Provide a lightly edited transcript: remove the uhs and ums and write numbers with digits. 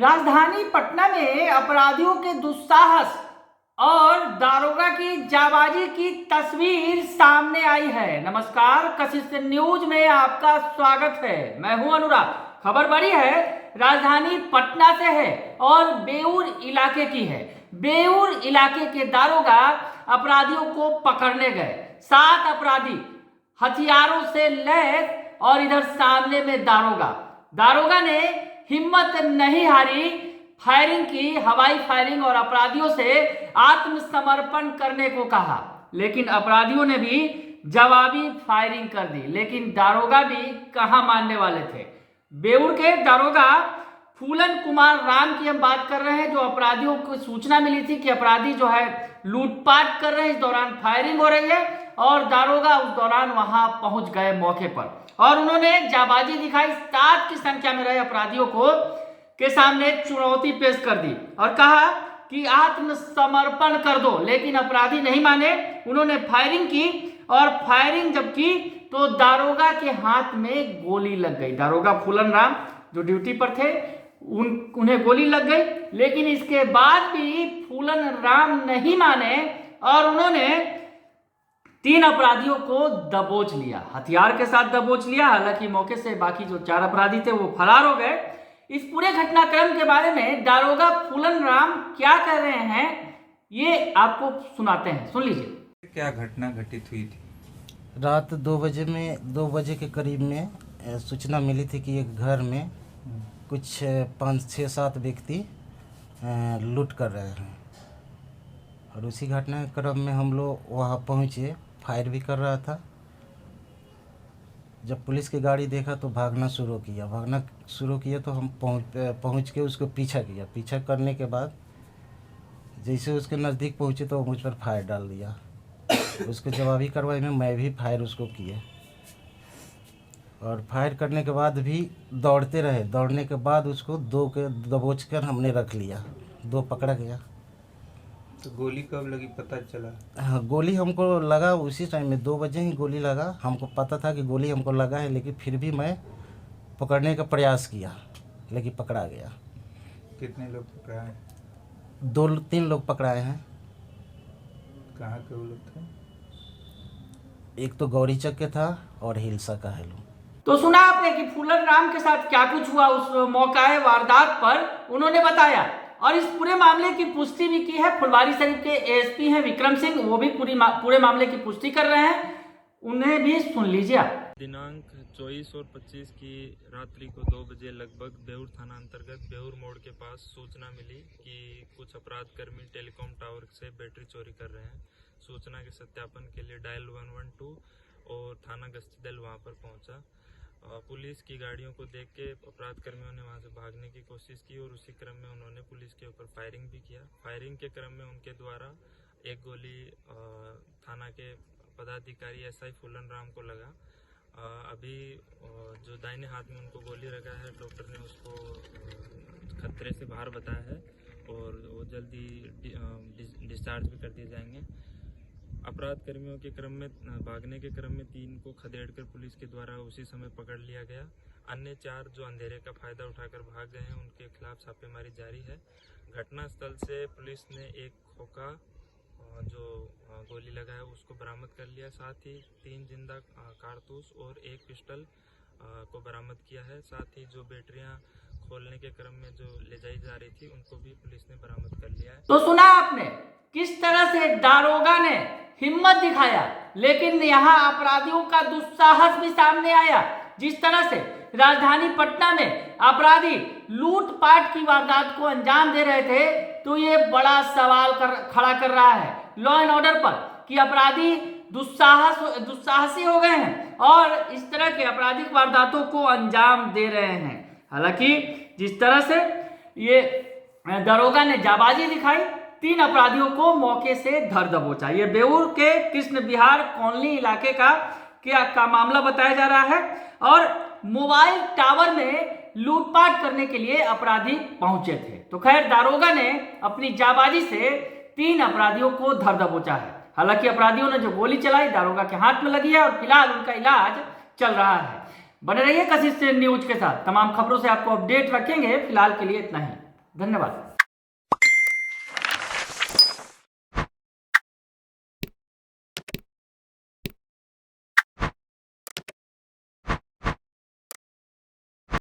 राजधानी पटना में अपराधियों के दुस्साहस और दारोगा की जाबाजी की तस्वीर सामने आई है। नमस्कार, कशिश न्यूज में आपका स्वागत है। मैं हूं अनुराग। खबर बड़ी है, राजधानी पटना से है और बेउर इलाके की है। बेउर इलाके के दारोगा अपराधियों को पकड़ने गए। 7 अपराधी हथियारों से लैस और इधर सामने में दारोगा ने हिम्मत नहीं हारी, फायरिंग की, हवाई फायरिंग, और अपराधियों से आत्मसमर्पण करने को कहा। लेकिन अपराधियों ने भी जवाबी फायरिंग कर दी, लेकिन दारोगा भी कहां मानने वाले थे। बेउर के दारोगा फूलन कुमार राम की हम बात कर रहे हैं, जो अपराधियों को सूचना मिली थी कि अपराधी जो है लूटपाट कर रहे हैं। इस दौरान फायरिंग हो रही है और दारोगा उस दौरान वहां पहुंच गए मौके पर और उन्होंने जाबाजी दिखाई। 7 की संख्या में रहे अपराधियों को के सामने चुनौती पेश कर दी और कहा कि आत्मसमर्पण कर दो, लेकिन अपराधी नहीं माने। उन्होंने फायरिंग की और फायरिंग जब की तो दारोगा के हाथ में गोली लग गई। दारोगा फूलन राम जो ड्यूटी पर थे उन्हें गोली लग गई, लेकिन इसके बाद भी फूलन राम नहीं माने और उन्होंने 3 अपराधियों को दबोच लिया, हथियार के साथ दबोच लिया। हालांकि मौके से बाकी जो 4 अपराधी थे वो फरार हो गए। इस पूरे घटनाक्रम के बारे में दारोगा फूलन राम क्या कर रहे हैं, ये आपको सुनाते हैं, सुन लीजिए। क्या घटना घटित हुई थी? रात 2 बजे के करीब में सूचना मिली थी कि एक घर में कुछ 5-6-7 व्यक्ति लूट कर रहे हैं और उसी घटना के क्रम में हम लोग वहाँ पहुँचे। फायर भी कर रहा था। जब पुलिस की गाड़ी देखा तो भागना शुरू किया तो हम पहुँच के उसको पीछा करने के बाद जैसे उसके नज़दीक पहुँचे तो मुझ पर फायर डाल दिया। उसको जवाबी कार्रवाई में मैं भी फायर उसको किए और फायर करने के बाद भी दौड़ते रहे। दौड़ने के बाद उसको 2 के दबोच कर हमने रख लिया। 2 पकड़ा गया। तो गोली कब लगी पता चला? हाँ, गोली हमको लगा उसी टाइम में 2 बजे ही गोली लगा। हमको पता था कि गोली हमको लगा है, लेकिन फिर भी मैं पकड़ने का प्रयास किया, लेकिन पकड़ा गया। कितने लोग पकड़ाए? 2-3 लोग पकड़ाए हैं। कहाँ के वो लोग थे? एक तो गौरीचक के था और हिलसा का है लोग। तो सुना आपने कि फूलन राम के साथ क्या कुछ हुआ उस मौकाए वारदात पर, उन्होंने बताया। और इस पूरे मामले की पुष्टि भी की है फुलवारी शरीफ के एएसपी हैं विक्रम सिंह, वो भी पूरे मामले की पुष्टि कर रहे हैं, उन्हें भी सुन लीजिए। दिनांक 24 और 25 की रात्रि को 2 बजे लगभग बेउर थाना अंतर्गत बेउर मोड़ के पास सूचना मिली कि कुछ अपराधकर्मी टेलीकॉम टावर से बैटरी चोरी कर रहे हैं। सूचना के सत्यापन के लिए डायल 112 और थाना गश्ती दल वहां पर पहुंचा। पुलिस की गाड़ियों को देख के अपराधकर्मियों ने वहां से भागने की कोशिश की और उसी क्रम में उन्होंने पुलिस के ऊपर फायरिंग भी किया। फायरिंग के क्रम में उनके द्वारा एक गोली थाना के पदाधिकारी एसआई फूलन राम को लगा। अभी जो दाहिने हाथ में उनको गोली लगा है, डॉक्टर ने उसको खतरे से बाहर बताया है और वो जल्दी डिस्चार्ज भी कर दिए जाएंगे। अपराध कर्मियों के क्रम में भागने के क्रम में 3 को खदेड़कर पुलिस के द्वारा उसी समय पकड़ लिया गया। अन्य 4 जो अंधेरे का फायदा उठाकर भाग गए हैं, उनके खिलाफ छापेमारी जारी है। घटनास्थल से पुलिस ने एक खोखा जो गोली लगा है उसको बरामद कर लिया। साथ ही 3 जिंदा कारतूस और 1 पिस्टल को बरामद किया है। साथ ही जो बैटरियां खोलने के क्रम में जो ले जाई जा रही थी उनको भी पुलिस ने बरामद कर लिया है। तो सुना आपने किस तरह से दारोगा ने हिम्मत दिखाया, लेकिन यहाँ अपराधियों का दुस्साहस भी सामने आया। जिस तरह से राजधानी पटना में अपराधी लूटपाट की वारदात को अंजाम दे रहे थे, तो ये बड़ा सवाल खड़ा कर रहा है लॉ एंड ऑर्डर पर कि अपराधी दुस्साहसी हो गए हैं और इस तरह के आपराधिक वारदातों को अंजाम दे रहे हैं। हालांकि जिस तरह से ये दारोगा ने जाबाजी दिखाई, 3 अपराधियों को मौके से धर दबोचा। ये बेउर के कृष्ण विहार कॉलोनी इलाके का मामला बताया जा रहा है और मोबाइल टावर में लूटपाट करने के लिए अपराधी पहुंचे थे। तो खैर, दारोगा ने अपनी जाबाजी से 3 अपराधियों को धर दबोचा है। हालांकि अपराधियों ने जो गोली चलाई दारोगा के हाथ में लगी है और फिलहाल उनका इलाज चल रहा है। बने रहिए कशिश न्यूज के साथ, तमाम खबरों से आपको अपडेट रखेंगे। फिलहाल के लिए इतना ही। धन्यवाद।